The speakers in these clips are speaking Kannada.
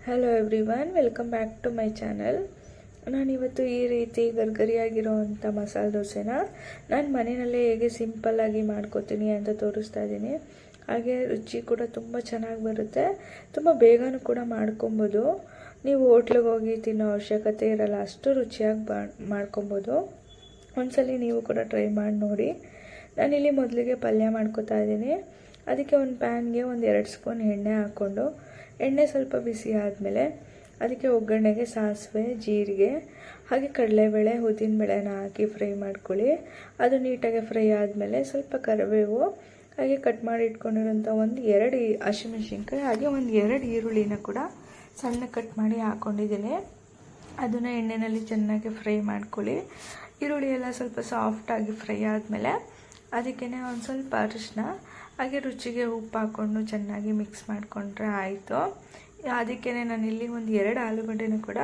Hello everyone, welcome back to my channel. ನಾನಿವತ್ತು ಈ ರೀತಿ ಗರ್ಗರಿಯಾಗಿರೋವಂಥ ಮಸಾಲೆ ದೋಸೆನ ನಾನು ಮನೆಯಲ್ಲೇ ಹೇಗೆ ಸಿಂಪಲ್ಲಾಗಿ ಮಾಡ್ಕೋತೀನಿ ಅಂತ ತೋರಿಸ್ತಾ ಇದ್ದೀನಿ. ಹಾಗೆ ರುಚಿ ಕೂಡ ತುಂಬ ಚೆನ್ನಾಗಿ ಬರುತ್ತೆ, ತುಂಬ ಬೇಗನೂ ಕೂಡ ಮಾಡ್ಕೊಬೋದು. ನೀವು ಹೋಟ್ಲಿಗೆ ಹೋಗಿ ತಿನ್ನೋ ಅವಶ್ಯಕತೆ ಇರಲ್ಲ, ಅಷ್ಟು ರುಚಿಯಾಗಿ ಮಾಡ್ಕೊಬೋದು. ಒಂದ್ಸಲಿ ನೀವು ಕೂಡ ಟ್ರೈ ಮಾಡಿ ನೋಡಿ. ನಾನಿಲ್ಲಿ ಮೊದಲಿಗೆ ಪಲ್ಯ ಮಾಡ್ಕೋತಾ ಇದ್ದೀನಿ. ಅದಕ್ಕೆ ಒಂದು ಪ್ಯಾನ್ಗೆ ಒಂದು 2 ಸ್ಪೂನ್ ಎಣ್ಣೆ ಹಾಕ್ಕೊಂಡು, ಎಣ್ಣೆ ಸ್ವಲ್ಪ ಬಿಸಿ ಆದಮೇಲೆ ಅದಕ್ಕೆ ಒಗ್ಗರಣೆಗೆ ಸಾಸಿವೆ, ಜೀರಿಗೆ ಹಾಗೆ ಕಡಲೆಬೇಳೆ, ಉದ್ದಿನಬೇಳೆನ ಹಾಕಿ ಫ್ರೈ ಮಾಡ್ಕೊಳ್ಳಿ. ಅದು ನೀಟಾಗಿ ಫ್ರೈ ಆದಮೇಲೆ ಸ್ವಲ್ಪ ಕರಿಬೇವು ಹಾಗೆ ಕಟ್ ಮಾಡಿ ಇಟ್ಕೊಂಡಿರೋಂಥ 2 ಹಸಿಮೆಣಸಿನ್ಕಾಯಿ ಹಾಗೆ 2 ಈರುಳ್ಳಿನ ಕೂಡ ಸಣ್ಣ ಕಟ್ ಮಾಡಿ ಹಾಕ್ಕೊಂಡಿದ್ದೀನಿ. ಅದನ್ನು ಎಣ್ಣೆಯಲ್ಲಿ ಚೆನ್ನಾಗಿ ಫ್ರೈ ಮಾಡ್ಕೊಳ್ಳಿ. ಈರುಳ್ಳಿ ಎಲ್ಲ ಸ್ವಲ್ಪ ಸಾಫ್ಟಾಗಿ ಫ್ರೈ ಆದಮೇಲೆ ಅದಕ್ಕೇ ಒಂದು ಸ್ವಲ್ಪ ಅರಿಶಿನ ಹಾಗೆ ರುಚಿಗೆ ಉಪ್ಪು ಹಾಕ್ಕೊಂಡು ಚೆನ್ನಾಗಿ ಮಿಕ್ಸ್ ಮಾಡಿಕೊಂಡ್ರೆ ಆಯಿತು. ಅದಕ್ಕೇ ನಾನಿಲ್ಲಿ ಒಂದು 2 ಆಲೂಗಡ್ಡೆನೂ ಕೂಡ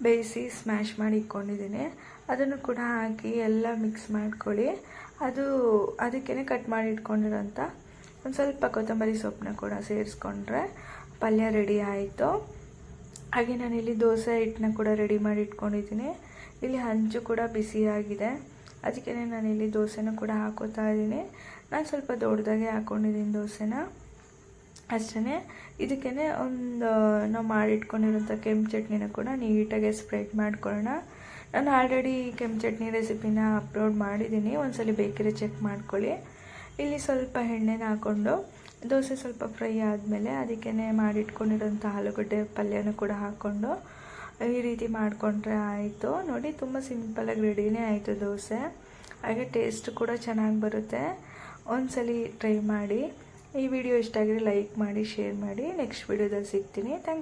ಬೇಯಿಸಿ ಸ್ಮ್ಯಾಶ್ ಮಾಡಿ ಇಟ್ಕೊಂಡಿದ್ದೀನಿ. ಅದನ್ನು ಕೂಡ ಹಾಕಿ ಎಲ್ಲ ಮಿಕ್ಸ್ ಮಾಡ್ಕೊಳ್ಳಿ. ಅದಕ್ಕೇ ಕಟ್ ಮಾಡಿ ಇಟ್ಕೊಂಡಿರೋಂಥ ಒಂದು ಸ್ವಲ್ಪ ಕೊತ್ತಂಬರಿ ಸೊಪ್ಪನ್ನ ಕೂಡ ಸೇರಿಸ್ಕೊಂಡ್ರೆ ಪಲ್ಯ ರೆಡಿ ಆಯಿತು. ಹಾಗೆ ನಾನಿಲ್ಲಿ ದೋಸೆ ಹಿಟ್ಟನ್ನ ಕೂಡ ರೆಡಿ ಮಾಡಿ ಇಟ್ಕೊಂಡಿದ್ದೀನಿ. ಇಲ್ಲಿ ಹಂಚು ಕೂಡ ಬಿಸಿಯಾಗಿದೆ, ಅದಕ್ಕೇ ನಾನಿಲ್ಲಿ ದೋಸೆನೂ ಕೂಡ ಹಾಕೋತಾ ಇದ್ದೀನಿ. ನಾನು ಸ್ವಲ್ಪ ದೊಡ್ಡದಾಗೆ ಹಾಕ್ಕೊಂಡಿದ್ದೀನಿ ದೋಸೆನ, ಅಷ್ಟೇ. ಇದಕ್ಕೇ ನಾವು ಮಾಡಿಟ್ಕೊಂಡಿರೋಂಥ ಕೆಂಪು ಚಟ್ನಿನ ಕೂಡ ನೀಟಾಗಿ ಸ್ಪ್ರೆಡ್ ಮಾಡ್ಕೊಳ್ಳೋಣ. ನಾನು ಆಲ್ರೆಡಿ ಕೆಂಪು ಚಟ್ನಿ ರೆಸಿಪಿನ ಅಪ್ಲೋಡ್ ಮಾಡಿದ್ದೀನಿ, ಒಂದ್ಸಲಿ ಬೇಕಿದ್ರೆ ಚೆಕ್ ಮಾಡ್ಕೊಳ್ಳಿ. ಇಲ್ಲಿ ಸ್ವಲ್ಪ ಎಣ್ಣೆನ ಹಾಕ್ಕೊಂಡು ದೋಸೆ ಸ್ವಲ್ಪ ಫ್ರೈ ಆದಮೇಲೆ ಅದಕ್ಕೇ ಮಾಡಿಟ್ಕೊಂಡಿರೋಂಥ ಆಲೂಗಡ್ಡೆ ಪಲ್ಯನೂ ಕೂಡ ಹಾಕ್ಕೊಂಡು ಈ ರೀತಿ ಮಾಡಿಕೊಂಡ್ರೆ ಆಯಿತು. ನೋಡಿ, ತುಂಬ ಸಿಂಪಲಾಗಿ ರೆಡಿನೇ ಆಯಿತು ದೋಸೆ. ಹಾಗೆ ಟೇಸ್ಟ್ ಕೂಡ ಚೆನ್ನಾಗಿ ಬರುತ್ತೆ. ಒಂದ್ಸಲಿ ಟ್ರೈ ಮಾಡಿ. ಈ ವಿಡಿಯೋ ಇಷ್ಟ ಆಗಿದ್ರೆ ಲೈಕ್ ಮಾಡಿ, ಶೇರ್ ಮಾಡಿ. ನೆಕ್ಸ್ಟ್ ವಿಡಿಯೋದಲ್ಲಿ ಸಿಗ್ತೀನಿ. Thank you.